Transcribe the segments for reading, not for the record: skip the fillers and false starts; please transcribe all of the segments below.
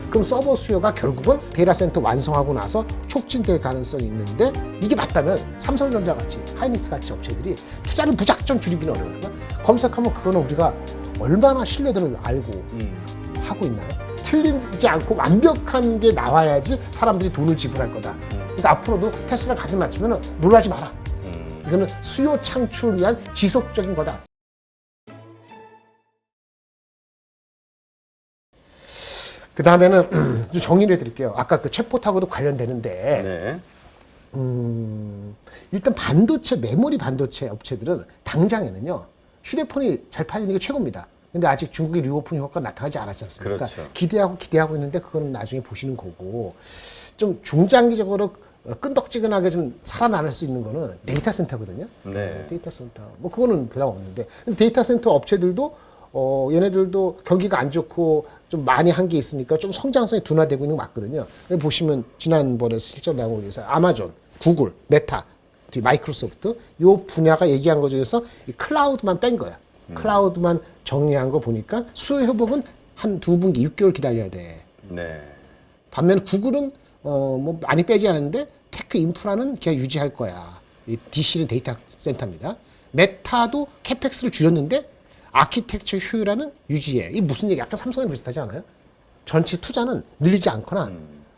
그럼 서버 수요가 결국은 데이터 센터 완성하고 나서 촉진될 가능성이 있는데 이게 맞다면 삼성전자 같이 하이닉스 같이 업체들이 투자를 무작정 줄이기는 어려워요. 검색하면 그거는 우리가 얼마나 신뢰도를 알고 하고 있나요? 틀리지 않고 완벽한 게 나와야지 사람들이 돈을 지불할 거다. 그러니까 앞으로도 테슬라 가격 낮추면 놀라지 마라. 이거는 수요 창출을 위한 지속적인 거다. 그 다음에는 좀 정리를 해드릴게요. 아까 그 챗봇하고도 관련되는데 일단 반도체, 메모리 반도체 업체들은 당장에는요 휴대폰이 잘 팔리는 게 최고입니다. 근데 아직 중국의 리오픈 효과가 나타나지 않았지 않습니까? 그렇죠. 기대하고 있는데 그거는 나중에 보시는 거고, 좀 중장기적으로 끈덕지근하게 좀 살아날 수 있는 거는 데이터 센터거든요. 네. 데이터 센터. 뭐 그거는 변화 없는데, 근데 데이터 센터 업체들도 얘네들도 경기가 안 좋고 좀 많이 한 게 있으니까 좀 성장성이 둔화되고 있는 거 맞거든요. 여기 보시면 지난번에 실적 나온 거에서 아마존, 구글, 메타, 마이크로소프트 요 분야가 얘기한 거 중에서 이 클라우드만 뺀 거야. 클라우드만 정리한 거 보니까 수요 회복은 한 2분기 6개월 기다려야 돼. 네. 반면 구글은 뭐 많이 빼지 않았는데 테크 인프라는 그냥 유지할 거야. 이 DC는 데이터 센터입니다. 메타도 캐펙스를 줄였는데 아키텍처 효율화는 유지해. 이 무슨 얘기? 약간 삼성이랑 비슷하지 않아요? 전체 투자는 늘리지 않거나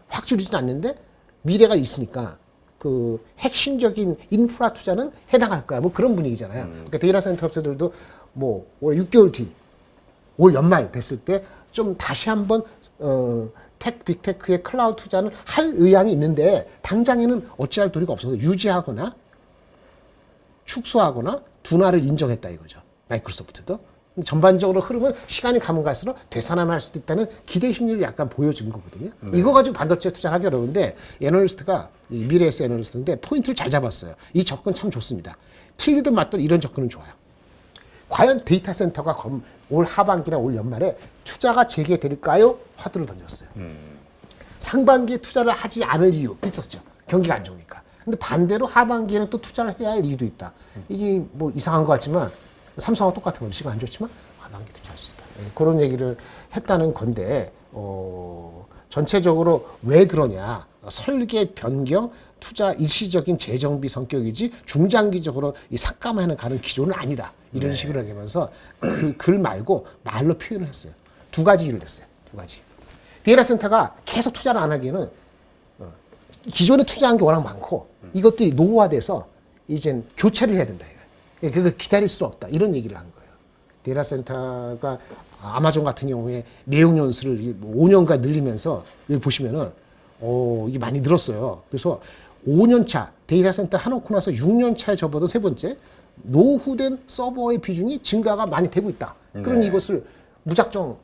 확 줄이진 않는데 미래가 있으니까 그 핵심적인 인프라 투자는 해당할 거야. 뭐 그런 분위기잖아요. 그러니까 데이터 센터 업체들도 뭐 올 6개월 뒤, 올 연말 됐을 때 좀 다시 한번 빅테크의 클라우드 투자는 할 의향이 있는데 당장에는 어찌할 도리가 없어서 유지하거나 축소하거나 둔화를 인정했다 이거죠. 마이크로소프트도. 전반적으로 흐름은 시간이 가면 갈수록 되살아날 수도 있다는 기대 심리를 약간 보여준 거거든요. 이거 가지고 반도체 투자를 하기 어려운데 애널리스트가 미래에서 애널리스트인데 포인트를 잘 잡았어요. 이 접근 참 좋습니다. 틀리든 맞든 이런 접근은 좋아요. 과연 데이터 센터가 올 하반기나 올 연말에 투자가 재개될까요? 화두를 던졌어요. 상반기에 투자를 하지 않을 이유 있었죠. 경기가 안 좋으니까. 근데 반대로 하반기에는 또 투자를 해야 할 이유도 있다. 이게 뭐 이상한 것 같지만 삼성하고 똑같은 거죠. 시간 안 좋지만 하반기 투자할 수 있다. 그런 얘기를 했다는 건데 전체적으로 왜 그러냐. 설계 변경, 투자 일시적인 재정비 성격이지 중장기적으로 이 삭감하는 가는 기조는 아니다. 이런 식으로 하면서 그 글 말고 말로 표현을 했어요. 두 가지 이유를 냈어요. 두 가지. 데이터 센터가 계속 투자를 안 하기에는 기존에 투자한 게 워낙 많고 이것들이 노후화돼서 이젠 교체를 해야 된다. 그걸 기다릴 수 없다. 이런 얘기를 한 거예요. 데이터 센터가 아마존 같은 경우에 내용 연수를 5년간 늘리면서 여기 보시면은 이게 많이 늘었어요. 그래서 5년 차 데이터 센터 해놓고 나서 6년 차에 접어든 세 번째 노후된 서버의 비중이 증가가 많이 되고 있다. 그러니 이것을 무작정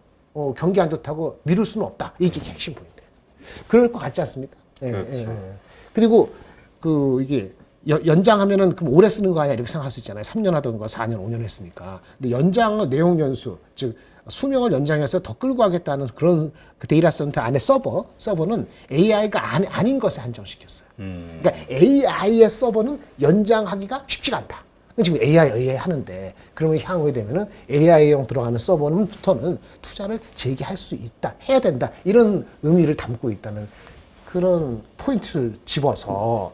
경기 안 좋다고 미룰 수는 없다. 이게 핵심 포인트예요. 그럴 것 같지 않습니까? 그렇죠. 그리고 이게 연장하면은 그럼 오래 쓰는 거 아니야 이렇게 생각할 수 있잖아요. 3년 하던가 4년, 5년 했으니까. 근데 연장을 내용 연수, 즉 수명을 연장해서 더 끌고 가겠다는 그런 그 데이터 센터 안에 서버는 AI가 아닌 것에 한정시켰어요. 그러니까 AI의 서버는 연장하기가 쉽지가 않다. 지금 AI 하는데 그러면 향후에 되면은 AI용 들어가는 서버는부터는 투자를 재개할 수 있다, 해야 된다 이런 의미를 담고 있다는 그런 포인트를 집어서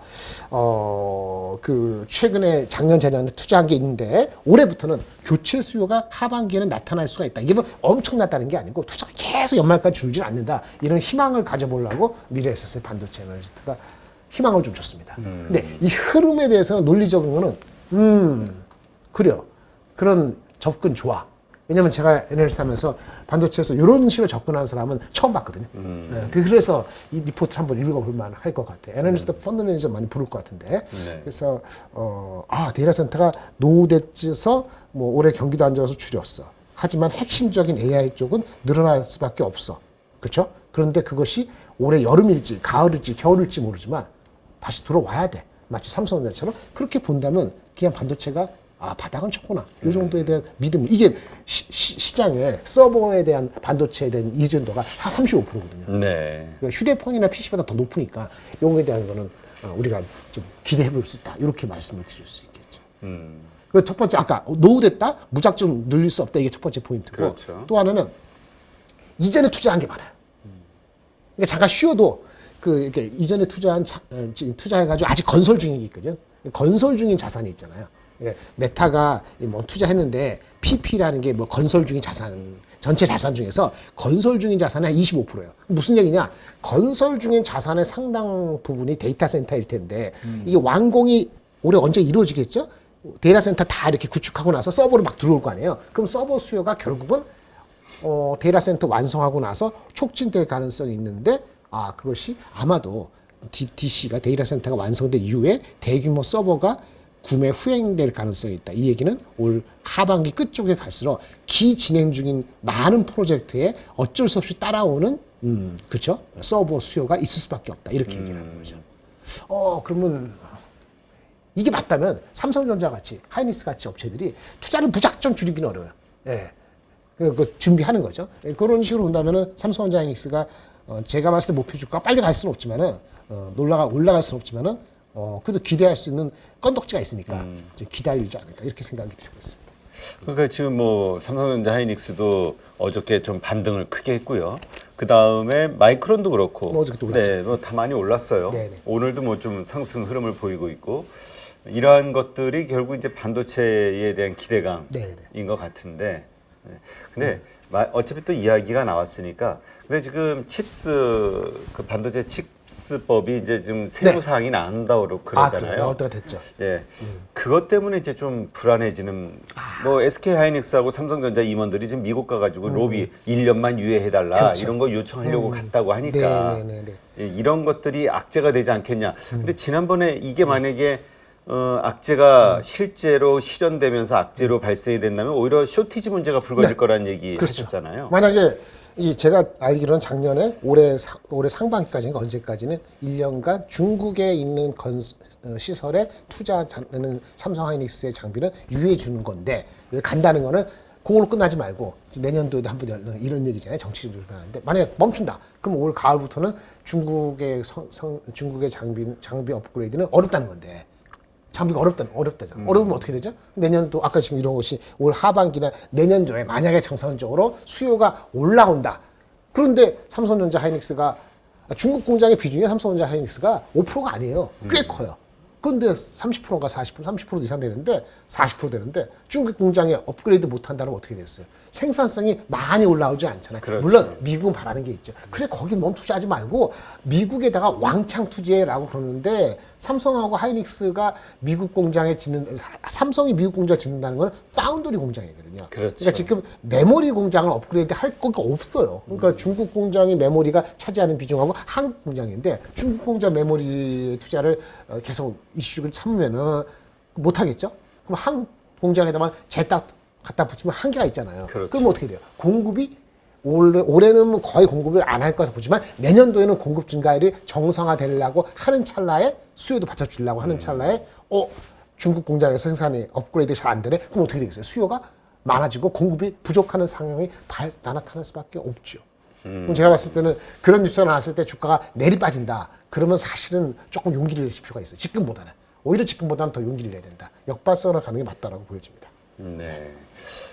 그 최근에 작년 재작년에 투자한 게 있는데 올해부터는 교체 수요가 하반기에는 나타날 수가 있다. 이게 뭐 엄청났다는 게 아니고 투자가 계속 연말까지 줄지 않는다. 이런 희망을 가져보려고 미래에셋의 반도체 애널리스트가 희망을 좀 줬습니다. 근데 이 흐름에 대해서는 논리적인 거는 그래요. 그런 접근 좋아. 왜냐면 제가 애널리스트 하면서 반도체에서 이런 식으로 접근하는 사람은 처음 봤거든요. 그래서 이 리포트를 한번 읽어볼 만할 것 같아요. 애널리스트 펀드 매니저 많이 부를 것 같은데. 네. 그래서 데이터 센터가 노후돼서 뭐 올해 경기도 안 좋아서 줄였어. 하지만 핵심적인 AI 쪽은 늘어날 수밖에 없어. 그렇죠? 그런데 그것이 올해 여름일지 가을일지 겨울일지 모르지만 다시 들어와야 돼. 마치 삼성전자처럼 그렇게 본다면 그냥 반도체가 바닥은 쳤구나. 이 정도에 대한 믿음. 이게 시장에 서버에 대한 반도체에 대한 이전도가 한 35%거든요. 네. 그러니까 휴대폰이나 PC보다 더 높으니까 이거에 대한 거는 우리가 좀 기대해 볼 수 있다. 이렇게 말씀을 드릴 수 있겠죠. 그 첫 번째, 아까 노후됐다? 무작정 늘릴 수 없다. 이게 첫 번째 포인트고. 그렇죠. 또 하나는 이전에 투자한 게 많아요. 그러니까 잠깐 쉬어도 이렇게 이전에 지금 투자해가지고 아직 건설 중인 게 있거든. 건설 중인 자산이 있잖아요. 그러니까 메타가 뭐 투자했는데 PP라는 게 뭐 건설 중인 자산, 전체 자산 중에서 건설 중인 자산이 한 25%예요. 무슨 얘기냐? 건설 중인 자산의 상당 부분이 데이터 센터일 텐데 이게 완공이 올해 언제 이루어지겠죠? 데이터 센터 다 이렇게 구축하고 나서 서버로 막 들어올 거 아니에요. 그럼 서버 수요가 결국은 데이터 센터 완성하고 나서 촉진될 가능성이 있는데 그것이 아마도 DC가 데이터 센터가 완성된 이후에 대규모 서버가 구매 후행될 가능성이 있다. 이 얘기는 올 하반기 끝쪽에 갈수록 기진행 중인 많은 프로젝트에 어쩔 수 없이 따라오는 그렇죠? 서버 수요가 있을 수밖에 없다. 이렇게 얘기를 하는 거죠. 그러면 이게 맞다면 삼성전자 같이 하이닉스 같이 업체들이 투자를 무작정 줄이기는 어려워요. 예. 그 준비하는 거죠. 그런 식으로 본다면은 삼성전자 하이닉스가 제가 봤을 때 목표 주가 빨리 갈 수는 없지만은 올라갈 수는 없지만은 그래도 기대할 수 있는 건덕지가 있으니까 좀 기다리지 않을까 이렇게 생각이 들고 있습니다. 그러니까 지금 뭐 삼성전자 하이닉스도 어저께 좀 반등을 크게 했고요. 그 다음에 마이크론도 그렇고, 어저께도 올랐죠. 네, 뭐 다 많이 올랐어요. 네네. 오늘도 뭐 좀 상승 흐름을 보이고 있고, 이러한 것들이 결국 이제 반도체에 대한 기대감인 것 같은데, 근데 어차피 또 이야기가 나왔으니까, 근데 지금 칩스 반도체 칩스법이 이제 지금 세부 사항이 나온다고 그러잖아요. 나올 때가 됐죠. 예, 그것 때문에 이제 좀 불안해지는 뭐 SK 하이닉스하고 삼성전자 임원들이 지금 미국 가가지고 로비 1년만 유예해달라 그렇죠. 이런 거 요청하려고 갔다고 하니까 예, 이런 것들이 악재가 되지 않겠냐. 근데 지난번에 이게 만약에 악재가 실제로 실현되면서 악재로 발생이 된다면 오히려 쇼티지 문제가 불거질 거라는 얘기 그렇죠. 하셨잖아요. 만약에 제가 알기로는 작년에 올해 상반기까지인가 언제까지는 1년간 중국에 있는 시설에 투자하는 삼성 하이닉스의 장비는 유예해 주는 건데 간다는 거는 그걸로 끝나지 말고 내년도에도 한번 열는 이런 얘기잖아요. 정치적으로 하는데 만약에 멈춘다. 그럼 올 가을부터는 중국의 장비 업그레이드는 어렵다는 건데. 장비가 어렵다잖아. 어려우면 어떻게 되죠? 내년도 아까 지금 이런 것이 올 하반기나 내년도에 만약에 정상적으로 수요가 올라온다. 그런데 삼성전자 하이닉스가 중국 공장의 비중이 삼성전자 하이닉스가 5%가 아니에요. 꽤 커요. 그런데 30%인가 40%, 30% 이상 되는데 40% 되는데 중국 공장에 업그레이드 못 한다면 어떻게 됐어요? 생산성이 많이 올라오지 않잖아요. 그렇죠. 물론 미국은 바라는 게 있죠. 그래 거기 멈 투자하지 말고 미국에다가 왕창 투자해라고 그러는데 삼성하고 하이닉스가 미국 공장에 삼성이 미국 공장에 짓는다는 건 파운드리 공장이거든요. 그렇죠. 그러니까 지금 메모리 공장을 업그레이드 할 거가 없어요. 그러니까 중국 공장이 메모리가 차지하는 비중하고 한국 공장인데 중국 공장 메모리 투자를 계속 이슈를 참으면은 못 하겠죠? 그럼 한국 공장에다만 제딱 갖다 붙이면 한계가 있잖아요. 그렇죠. 그럼 어떻게 돼요? 공급이 올해는 거의 공급을 안 할 것으로 보지만 내년도에는 공급 증가율이 정상화되려고 하는 찰나에 수요도 받쳐주려고 하는 찰나에 중국 공장에서 생산이 업그레이드 잘 안 되네? 그럼 어떻게 되겠어요? 수요가 많아지고 공급이 부족하는 상황이 나타날 수밖에 없죠. 그럼 제가 봤을 때는 그런 뉴스가 나왔을 때 주가가 내리 빠진다. 그러면 사실은 조금 용기를 낼 필요가 있어요. 지금보다는. 오히려 지금보다는 더 용기를 내야 된다. 역발상을 가는 게 맞다라고 보여집니다. 네.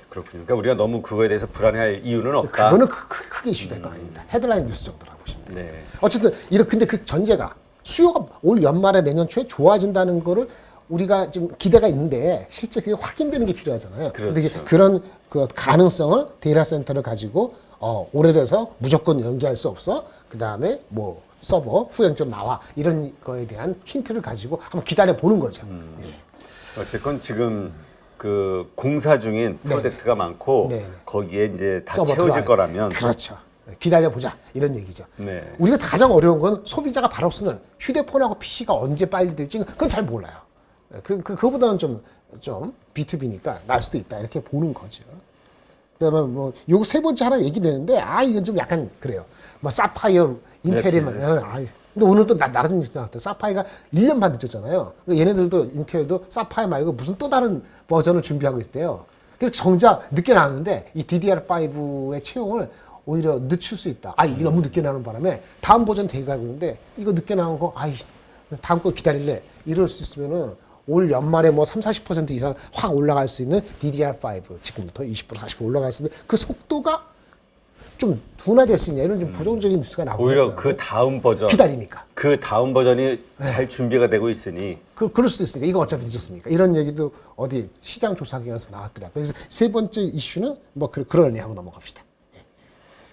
그렇군요. 그러니까 우리가 너무 그거에 대해서 불안해할 이유는 없다. 그거는 크게 이슈될 건 아닙니다. 헤드라인 뉴스 정도라고 보시면 돼요. 네. 어쨌든 근데 그 전제가 수요가 올 연말에 내년 초에 좋아진다는 거를 우리가 지금 기대가 있는데 실제 그게 확인되는 게 필요하잖아요. 그렇죠. 근데 그런 그 가능성을 데이터 센터를 가지고 오래돼서 무조건 연기할 수 없어. 그 다음에 뭐 서버 후행점 나와 이런 거에 대한 힌트를 가지고 한번 기다려 보는 거죠. 예. 어쨌건 지금 그 공사 중인 프로젝트가 많고 네네. 거기에 이제 다 서버 채워질 들어와요. 거라면 그렇죠. 기다려 보자 이런 얘기죠. 네. 우리가 가장 어려운 건 소비자가 바로 쓰는 휴대폰하고 PC가 언제 빨리 될지 그건 잘 몰라요. 그거보다는 좀 B2B니까 날 수도 있다 이렇게 보는 거죠. 그다음에 뭐 요 세 번째 하나 얘기되는데 이건 좀 약간 그래요. 뭐 사파이어 인텔이면 근데 오늘 또 다른 뉴스 나왔어요. 사파이어가 1년 반 늦었잖아요. 얘네들도 인텔도 사파이어 말고 무슨 또 다른 버전을 준비하고 있대요. 그래서 정작 늦게 나왔는데 이 DDR5의 채용을 오히려 늦출 수 있다. 이게 너무 늦게 나오는 바람에 다음 버전 대기하고 있는데 이거 늦게 나온 거 다음 거 기다릴래. 이럴 수 있으면은 올 연말에 뭐 30-40% 이상 확 올라갈 수 있는 DDR5 지금부터 20% 40% 올라갈 수 있는 그 속도가 좀 둔화될 수 있냐 이런 좀 부정적인 뉴스가 나오고 오히려 그 다음 버전 기다리니까 그 다음 버전이 잘 준비가 되고 있으니 그럴 수도 있으니까 이거 어차피 늦었으니까 이런 얘기도 어디 시장 조사기관에서 나왔더라고요. 그래서 세 번째 이슈는 뭐 그러니 하고 넘어갑시다.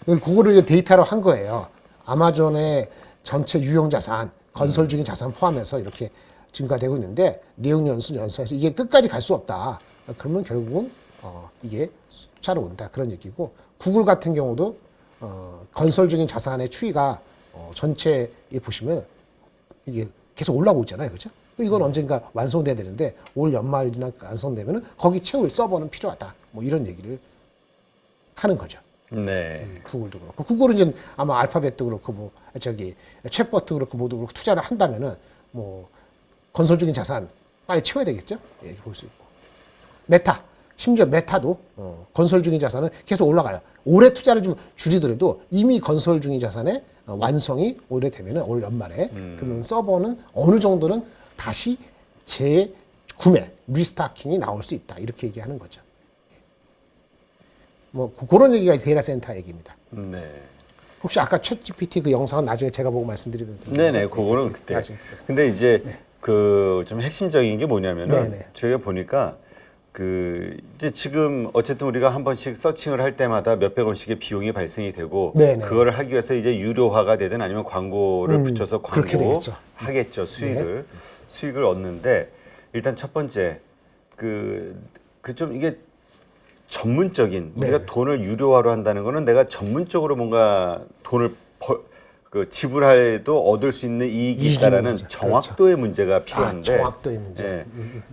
그거를 이제 데이터로 한 거예요. 아마존의 전체 유형 자산, 건설 중인 자산 포함해서 이렇게 증가되고 있는데 내용 연수해서 이게 끝까지 갈 수 없다. 그러면 결국은 이게 숫자로 온다 그런 얘기고 구글 같은 경우도 건설 중인 자산의 추이가 전체에 보시면 이게 계속 올라오고 있잖아요, 그렇죠? 이건 언젠가 완성돼야 되는데 올 연말이나 완성되면은 거기 채울 서버는 필요하다. 뭐 이런 얘기를 하는 거죠. 네. 구글도 그렇고 구글은 이제 아마 알파벳도 그렇고 뭐 저기 챗봇도 그렇고 모두 그렇고 투자를 한다면은 뭐 건설 중인 자산 빨리 채워야 되겠죠? 예, 볼 수 있고 메타 심지어 메타도 건설 중인 자산은 계속 올라가요. 올해 투자를 좀 줄이더라도 이미 건설 중인 자산의 완성이 오래되면은 올 연말에 그러면 서버는 어느 정도는 다시 재구매 리스타킹이 나올 수 있다 이렇게 얘기하는 거죠. 뭐 그런 얘기가 데이터 센터 얘기입니다. 네. 혹시 아까 챗 GPT 그 영상은 나중에 제가 보고 말씀드리면 됩니다. 네네, 그거는 그때. 나중에. 근데 이제 네. 그 좀 핵심적인 게 뭐냐면은 네네. 저희가 보니까 그 이제 지금 어쨌든 우리가 한 번씩 서칭을 할 때마다 몇백 원씩의 비용이 발생이 되고 네네. 그거를 하기 위해서 이제 유료화가 되든 아니면 광고를 붙여서 그렇게 광고 되겠죠. 하겠죠. 수익을 얻는데 일단 첫 번째 그 좀 이게 전문적인 우리가 네. 돈을 유료화로 한다는 거는 내가 전문적으로 뭔가 돈을 그 지불해도 얻을 수 있는 이익이 이익이 있다라는 있는 거죠. 정확도의 문제가 필요한데. 정확도의 문제. 예.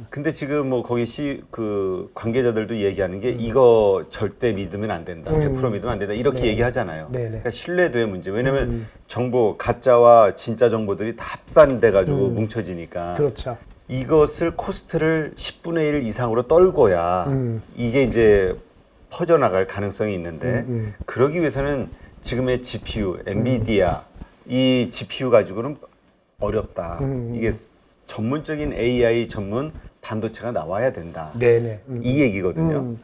근데 지금 뭐 거기 그 관계자들도 얘기하는 게 이거 절대 믿으면 안 된다. 100% 믿으면 안 된다. 이렇게 네. 얘기하잖아요. 네네. 그러니까 신뢰도의 문제. 왜냐면 정보 가짜와 진짜 정보들이 다 합산돼 가지고 뭉쳐지니까. 그렇죠. 이것을 코스트를 10분의 1 이상으로 떨궈야 이게 이제 퍼져나갈 가능성이 있는데 그러기 위해서는 지금의 GPU, 엔비디아 이 GPU 가지고는 어렵다. 이게 전문적인 AI 전문 반도체가 나와야 된다. 네네. 이 얘기거든요.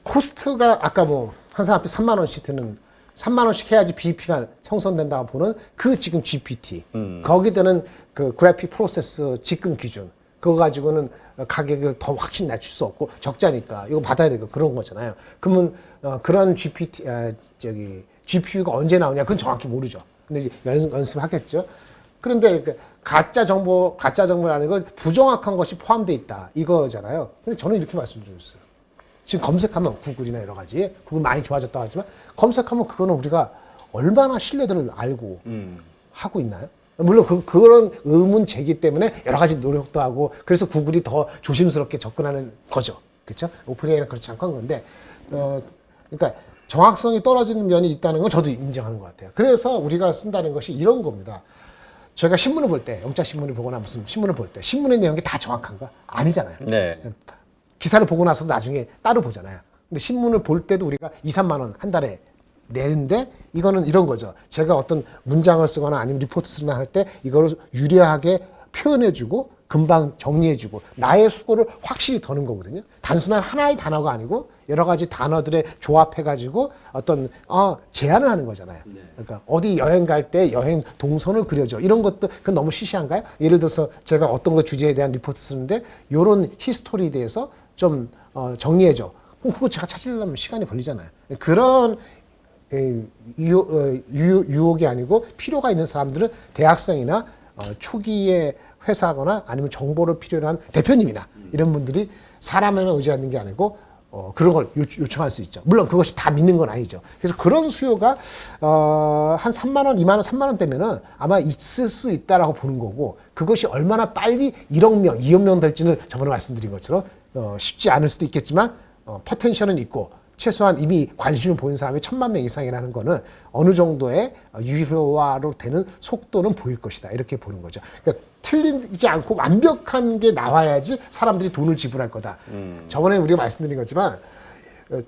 코스트가 아까 뭐 한 사람 앞에 3만 원씩 드는 3만 원씩 해야지 BEP가 형성된다고 보는 그 지금 GPT 거기 드는 그 그래픽 프로세스 직근 기준 그거 가지고는 가격을 더 확실히 낮출 수 없고 적자니까 이거 받아야 되고 그런 거잖아요. 그러면 그런 GPU가 언제 나오냐 그건 정확히 모르죠. 근데 이제 연습하겠죠. 그런데 가짜 정보라는 건 부정확한 것이 포함되어 있다 이거잖아요. 근데 저는 이렇게 말씀드렸어요. 지금 검색하면 구글이나 여러 가지 구글 많이 좋아졌다고 하지만 검색하면 그거는 우리가 얼마나 신뢰도를 알고 하고 있나요? 물론 그런 의문 제기 때문에 여러 가지 노력도 하고 그래서 구글이 더 조심스럽게 접근하는 거죠. 그렇죠? 오픈AI는 그렇지 않고 한 건데 그러니까 정확성이 떨어지는 면이 있다는 건 저도 인정하는 것 같아요. 그래서 우리가 쓴다는 것이 이런 겁니다. 저희가 신문을 볼 때, 영자 신문을 보거나 무슨 신문을 볼 때 신문의 내용이 다 정확한가? 아니잖아요. 네. 기사를 보고 나서 나중에 따로 보잖아요. 근데 신문을 볼 때도 우리가 2, 3만 원 한 달에 내는데 이거는 이런 거죠. 제가 어떤 문장을 쓰거나 아니면 리포트 쓰거나 할 때 이거를 유려하게 표현해주고 금방 정리해주고 나의 수고를 확실히 더는 거거든요. 단순한 하나의 단어가 아니고 여러 가지 단어들의 조합해가지고 어떤 제안을 하는 거잖아요. 그러니까 어디 여행 갈 때 여행 동선을 그려줘. 이런 것도 그건 너무 시시한가요? 예를 들어서 제가 어떤 거 주제에 대한 리포트 쓰는데 이런 히스토리에 대해서 좀 정리해줘. 그럼 그거 제가 찾으려면 시간이 걸리잖아요. 그런 유혹이 아니고 필요가 있는 사람들은 대학생이나 초기에 회사거나 아니면 정보를 필요로 한 대표님이나 이런 분들이 사람에만 의지하는 게 아니고 그런 걸 요청할 수 있죠. 물론 그것이 다 믿는 건 아니죠. 그래서 그런 수요가 한 3만 원, 2만 원, 3만 원 되면은 아마 있을 수 있다라고 보는 거고 그것이 얼마나 빨리 1억 명, 2억 명 될지는 저번에 말씀드린 것처럼 쉽지 않을 수도 있겠지만 포텐셜은 있고 최소한 이미 관심을 보인 사람이 1,000만 명 이상이라는 거는 어느 정도의 유료화로 되는 속도는 보일 것이다. 이렇게 보는 거죠. 그러니까 틀리지 않고 완벽한 게 나와야지 사람들이 돈을 지불할 거다. 저번에 우리가 말씀드린 거지만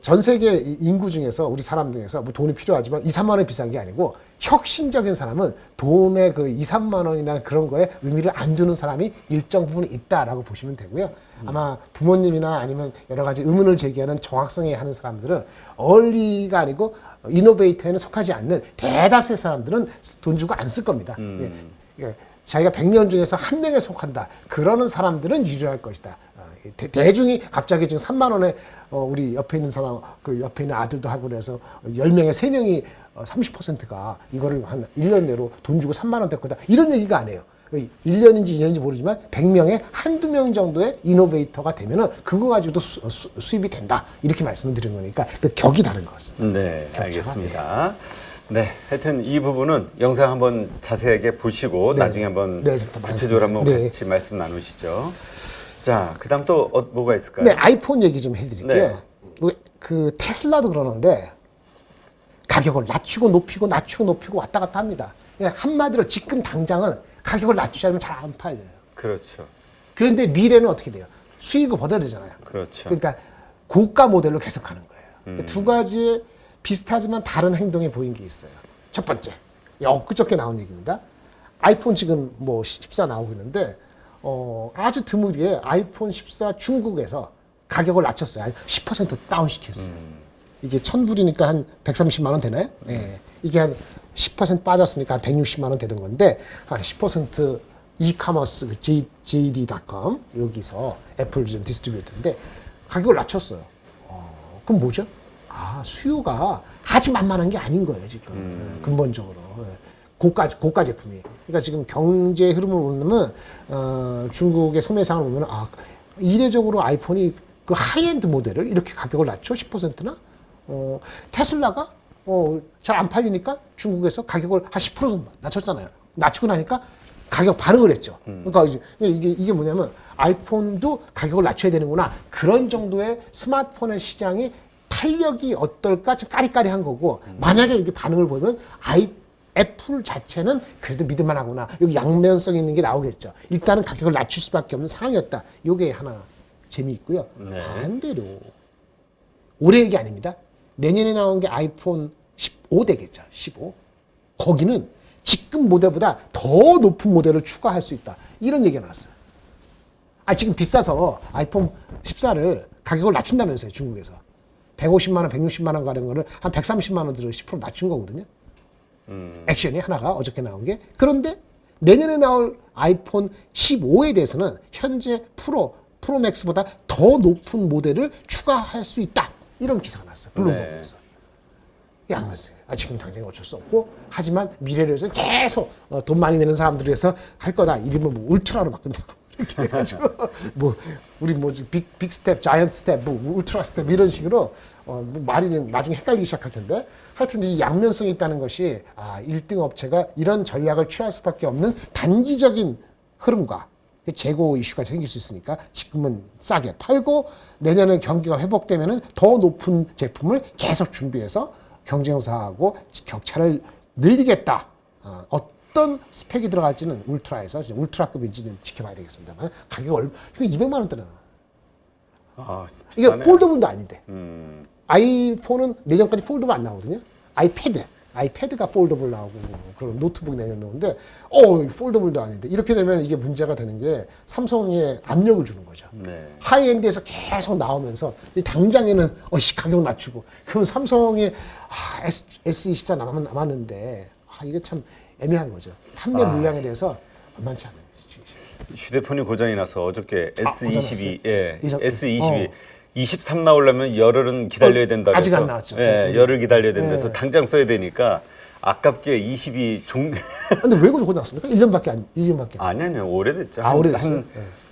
전 세계 인구 중에서 우리 사람 중에서 뭐 돈이 필요하지만 2, 3만 원이 비싼 게 아니고 혁신적인 사람은 돈의 그 2, 3만 원이나 그런 거에 의미를 안 두는 사람이 일정 부분 있다라고 보시면 되고요. 아마 부모님이나 아니면 여러 가지 의문을 제기하는 정확성에 하는 사람들은 얼리가 아니고 이노베이터에는 속하지 않는 대다수의 사람들은 돈 주고 안 쓸 겁니다. 예. 자기가 100명 중에서 한 명에 속한다. 그러는 사람들은 유리할 것이다. 대중이 갑자기 지금 3만 원에 우리 옆에 있는 사람, 그 옆에 있는 아들도 하고 그래서 10명에 3명이 30%가 이거를 한 1년 내로 돈 주고 3만 원 될 거다. 이런 얘기가 안 해요. 1년인지 2년인지 모르지만 100명에 한두 명 정도의 이노베이터가 되면은 그거 가지고도 수입이 된다. 이렇게 말씀을 드린 거니까 그 격이 다른 것 같습니다. 네, 알겠습니다. 네, 하여튼 이 부분은 영상 한번 자세하게 보시고 네. 나중에 한번 네, 구체적으로 한번 네. 같이 말씀 나누시죠. 자, 그다음 또 뭐가 있을까요? 네, 아이폰 얘기 좀 해드릴게요. 그 테슬라도 그러는데 가격을 낮추고 높이고 왔다 갔다 합니다. 그냥 한마디로 지금 당장은 가격을 낮추지 않으면 잘 안 팔려요. 그렇죠. 그런데 미래는 어떻게 돼요? 수익을 얻어야 되잖아요. 그렇죠. 그러니까 고가 모델로 계속 가는 거예요. 두 가지의 비슷하지만 다른 행동이 보인 게 있어요. 첫 번째, 엊그저께 나온 얘기입니다. 아이폰 지금 뭐 14 나오고 있는데 아주 드물게 아이폰 14 중국에서 가격을 낮췄어요. 10% 다운시켰어요. 이게 1,000불이니까 한 130만 원 되나요? 예. 이게 한 10% 빠졌으니까 한 160만 원 되던 건데 한 10% 이커머스 JD.com 여기서 애플 디스트리뷰터인데 가격을 낮췄어요. 그럼 뭐죠? 수요가 아주 만만한 게 아닌 거예요, 지금. 근본적으로. 고가 제품이. 그러니까 지금 경제 흐름을 보면, 중국의 소매상을 보면, 이례적으로 아이폰이 그 하이엔드 모델을 이렇게 가격을 낮춰? 10%나? 테슬라가, 잘 안 팔리니까 중국에서 가격을 한 10% 낮췄잖아요. 낮추고 나니까 가격 반응을 했죠. 그러니까 이게 뭐냐면, 아이폰도 가격을 낮춰야 되는구나. 그런 정도의 스마트폰의 시장이 탄력이 어떨까 좀 까리까리한 거고 만약에 이게 반응을 보면 애플 자체는 그래도 믿을만 하구나. 여기 양면성 있는 게 나오겠죠. 일단은 가격을 낮출 수밖에 없는 상황이었다. 요게 하나 재미있고요. 네. 반대로 올해 얘기 아닙니다. 내년에 나온 게 아이폰 15 되겠죠. 15. 거기는 지금 모델보다 더 높은 모델을 추가할 수 있다. 이런 얘기가 나왔어요. 지금 비싸서 아이폰 14를 가격을 낮춘다면서요. 중국에서. 150만 원, 160만 원 가는 거를 한 130만 원 들어 10% 낮춘 거거든요. 액션이 하나가 어저께 나온 게. 그런데 내년에 나올 아이폰 15에 대해서는 현재 프로맥스보다 더 높은 모델을 추가할 수 있다. 이런 기사가 났어요. 블룸버그에서. 양면성. 지금 당장에 어쩔 수 없고 하지만 미래를 위해서 계속 돈 많이 내는 사람들을 위해서 할 거다. 이름을 뭐 울트라로 바꾼다고. 이렇게 해가지고 우리 빅 스텝, 자이언트 스텝, 울트라 스텝 이런 식으로 말이 나중에 헷갈리기 시작할 텐데 하여튼 이 양면성이 있다는 것이 1등 업체가 이런 전략을 취할 수밖에 없는 단기적인 흐름과 재고 이슈가 생길 수 있으니까 지금은 싸게 팔고 내년에 경기가 회복되면은 더 높은 제품을 계속 준비해서 경쟁사하고 격차를 늘리겠다. 어떤 스펙이 들어갈지는 울트라에서 울트라급인지는 지켜봐야 되겠습니다만 가격이 이거 200만 원대나. 이게 폴더블도 아닌데. 아이폰은 내년까지 폴더블 안 나오거든요. 아이패드가 폴더블 나오고 그런 노트북 내년 나오는데 폴더블도 아닌데 이렇게 되면 이게 문제가 되는 게 삼성에 압력을 주는 거죠. 네. 하이엔드에서 계속 나오면서 당장에는 가격 낮추고 그럼 삼성의 S24 남았는데 이게 참 애매한 거죠. 판매 물량에 대해서 만만치 않은 시츄에이션. 휴대폰이 고장이 나서 어저께 S22, 고장났어요? S22 23 나오려면 열흘은 기다려야 된다 그래서 아직 안 나왔죠. 열흘 기다려야 된다서 당장 써야 되니까 아깝게 22 근데 왜 그러고 나왔습니까? 1년밖에 안. 아니 오래됐죠. 오래됐어요?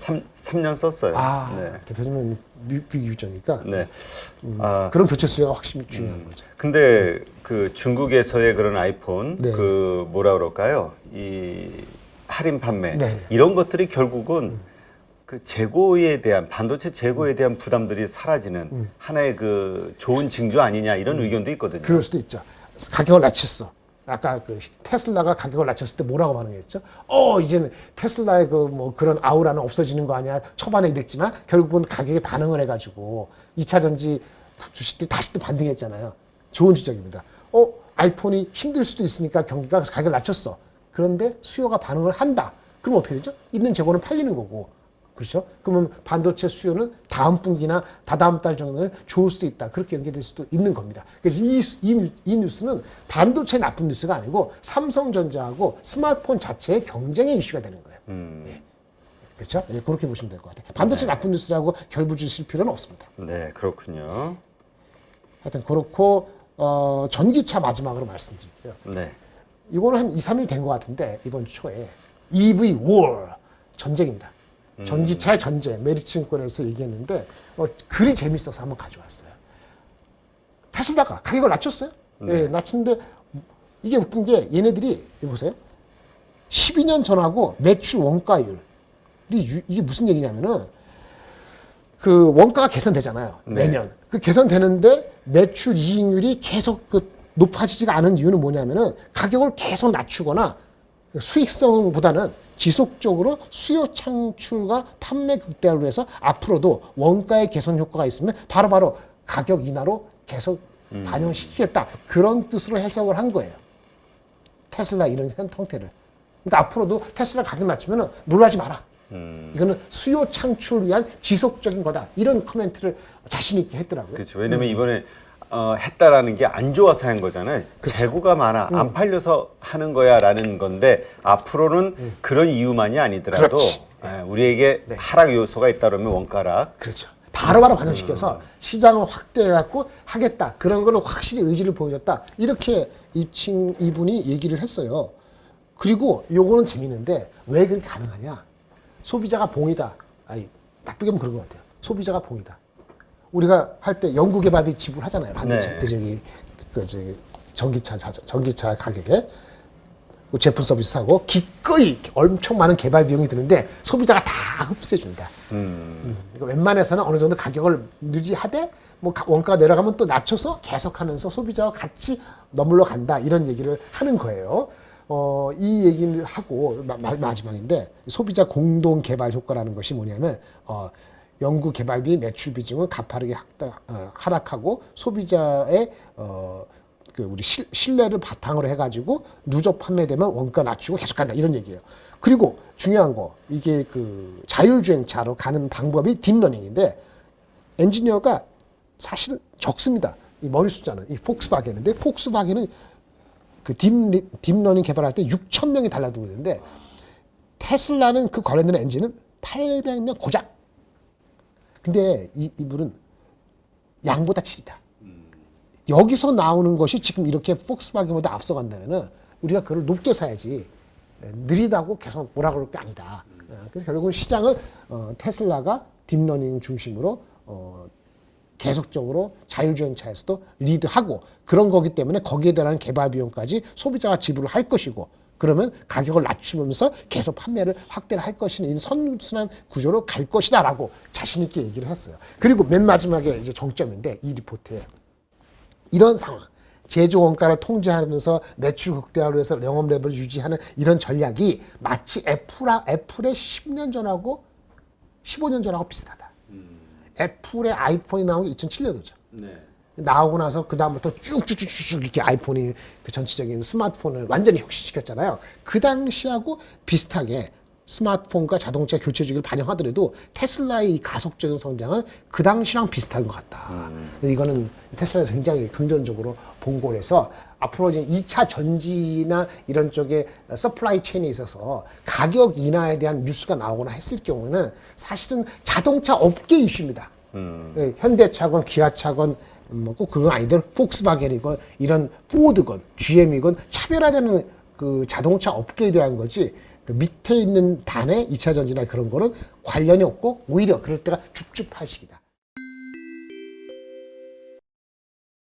한 3년 썼어요. 대표님은 뮤비 유저니까. 네. 그런 교체 수요가 확실히 중요한 거죠. 근데 그 중국에서의 그런 아이폰 네. 그 뭐라 그럴까요? 이 할인 판매 네. 이런 것들이 결국은 그 재고에 대한 반도체 재고에 대한 부담들이 사라지는 하나의 그 좋은 징조 아니냐 이런 의견도 있거든요. 그럴 수도 있죠. 가격을 낮췄어. 아까 그 테슬라가 가격을 낮췄을 때 뭐라고 반응했죠? 이제는 테슬라의 그 뭐 그런 아우라는 없어지는 거 아니야? 초반에 이랬지만 결국은 가격에 반응을 해가지고 2차 전지 주식들이 다시 또 반등했잖아요. 좋은 지적입니다. 아이폰이 힘들 수도 있으니까 경기가 가격을 낮췄어. 그런데 수요가 반응을 한다. 그럼 어떻게 되죠? 있는 재고는 팔리는 거고. 그렇죠? 그러면 반도체 수요는 다음 분기나 다다음 달 정도는 좋을 수도 있다. 그렇게 연결될 수도 있는 겁니다. 그래서 이 뉴스는 반도체 나쁜 뉴스가 아니고 삼성전자하고 스마트폰 자체의 경쟁의 이슈가 되는 거예요. 예. 그렇죠? 예, 그렇게 보시면 될 것 같아요. 반도체 나쁜 뉴스라고 결부지실 필요는 없습니다. 네, 그렇군요. 하여튼 그렇고 전기차 마지막으로 말씀드릴게요. 네. 이거는 한 2, 3일 된 것 같은데 이번 주 초에 EV War 전쟁입니다. 전기차의 전쟁 메리츠증권에서 얘기했는데 글이 재밌어서 한번 가져왔어요. 테슬라가 가격을 낮췄어요. 네. 예, 낮췄는데 이게 웃긴 게 얘네들이 보세요. 12년 전하고 매출 원가율 이게 무슨 얘기냐면은 그 원가가 개선되잖아요. 네. 매년. 그 개선되는데 매출 이익률이 계속 그 높아지지가 않은 이유는 뭐냐면은 가격을 계속 낮추거나 수익성보다는 지속적으로 수요 창출과 판매 극대화를 해서 앞으로도 원가의 개선 효과가 있으면 바로바로 가격 인하로 계속 반영시키겠다. 그런 뜻으로 해석을 한 거예요. 테슬라 이런 형태를. 그러니까 앞으로도 테슬라 가격 낮추면 놀라지 마라. 이거는 수요 창출을 위한 지속적인 거다. 이런 코멘트를 자신 있게 했더라고요. 그렇죠. 왜냐면 이번에 했다라는 게 안 좋아서 한 거잖아요. 그렇죠. 재고가 많아 안 팔려서 하는 거야라는 건데 앞으로는 그런 이유만이 아니더라도 그렇지. 우리에게 하락 요소가 있다 그러면 원가락. 그렇죠. 바로바로 반영시켜서 시장을 확대해갖고 하겠다. 그런 거를 확실히 의지를 보여줬다. 이렇게 이분이 얘기를 했어요. 그리고 요거는 재밌는데 왜 그렇게 가능하냐. 소비자가 봉이다. 아니, 나쁘게 보면 그런 것 같아요. 소비자가 봉이다. 우리가 할 때 연구개발비 지불하잖아요. 반도체. 네. 전기차 가격에. 제품 서비스 하고 기꺼이 엄청 많은 개발 비용이 드는데 소비자가 다 흡수해준다. 그러니까 웬만해서는 어느 정도 가격을 유지하되 뭐 원가가 내려가면 또 낮춰서 계속하면서 소비자와 같이 머물러 간다. 이런 얘기를 하는 거예요. 이 얘기를 하고 마지막인데 소비자 공동 개발 효과라는 것이 뭐냐면 연구 개발비 매출 비중은 가파르게 하락하고 소비자의 우리 신뢰를 바탕으로 해가지고 누적 판매되면 원가 낮추고 계속 간다 이런 얘기예요. 그리고 중요한 거 이게 그 자율주행차로 가는 방법이 딥러닝인데 엔지니어가 사실 적습니다. 이 머리 숫자는 이 폭스바겐인데 폭스바겐은 그 딥러닝 개발할 때 6,000명이 달라들고 있는데 테슬라는 그 관련된 엔진은 800명 고작. 근데 이분은 양보다 질이다. 여기서 나오는 것이 지금 이렇게 폭스바겐보다 앞서간다면은 우리가 그걸 높게 사야지 느리다고 계속 뭐라 그럴 게 아니다. 그래서 결국은 시장을 테슬라가 딥러닝 중심으로 계속적으로 자율주행차에서도 리드하고 그런 거기 때문에 거기에 대한 개발 비용까지 소비자가 지불을 할 것이고 그러면 가격을 낮추면서 계속 판매를 확대를 할 것이니 선순환 구조로 갈 것이다라고 자신 있게 얘기를 했어요. 그리고 맨 마지막에 이제 정점인데 이 리포트에 이런 상황, 제조 원가를 통제하면서 매출 극대화를 해서 영업 레벨을 유지하는 이런 전략이 마치 애플의 10년 전하고 15년 전하고 비슷하다. 애플의 아이폰이 나온 게 2007년도죠. 네. 나오고 나서 그 다음부터 쭉쭉쭉쭉 이렇게 아이폰이 그 전체적인 스마트폰을 완전히 혁신시켰잖아요. 그 당시하고 비슷하게 스마트폰과 자동차 교체 주기를 반영하더라도 테슬라의 이 가속적인 성장은 그 당시랑 비슷한 것 같다. 이거는 테슬라에서 굉장히 긍정적으로 본 거라서 앞으로 이제 2차 전지나 이런 쪽에 서플라이 체인에 있어서 가격 인하에 대한 뉴스가 나오거나 했을 경우는 사실은 자동차 업계 이슈입니다. 현대차건 기아차건 뭐 꼭 그건 아니더라도 폭스바겐이건 이런 포드건 GM이건 차별화되는 그 자동차 업계에 대한 거지 그 밑에 있는 단의 2차 전지나 그런 거는 관련이 없고 오히려 그럴 때가 줍줍할 시기다.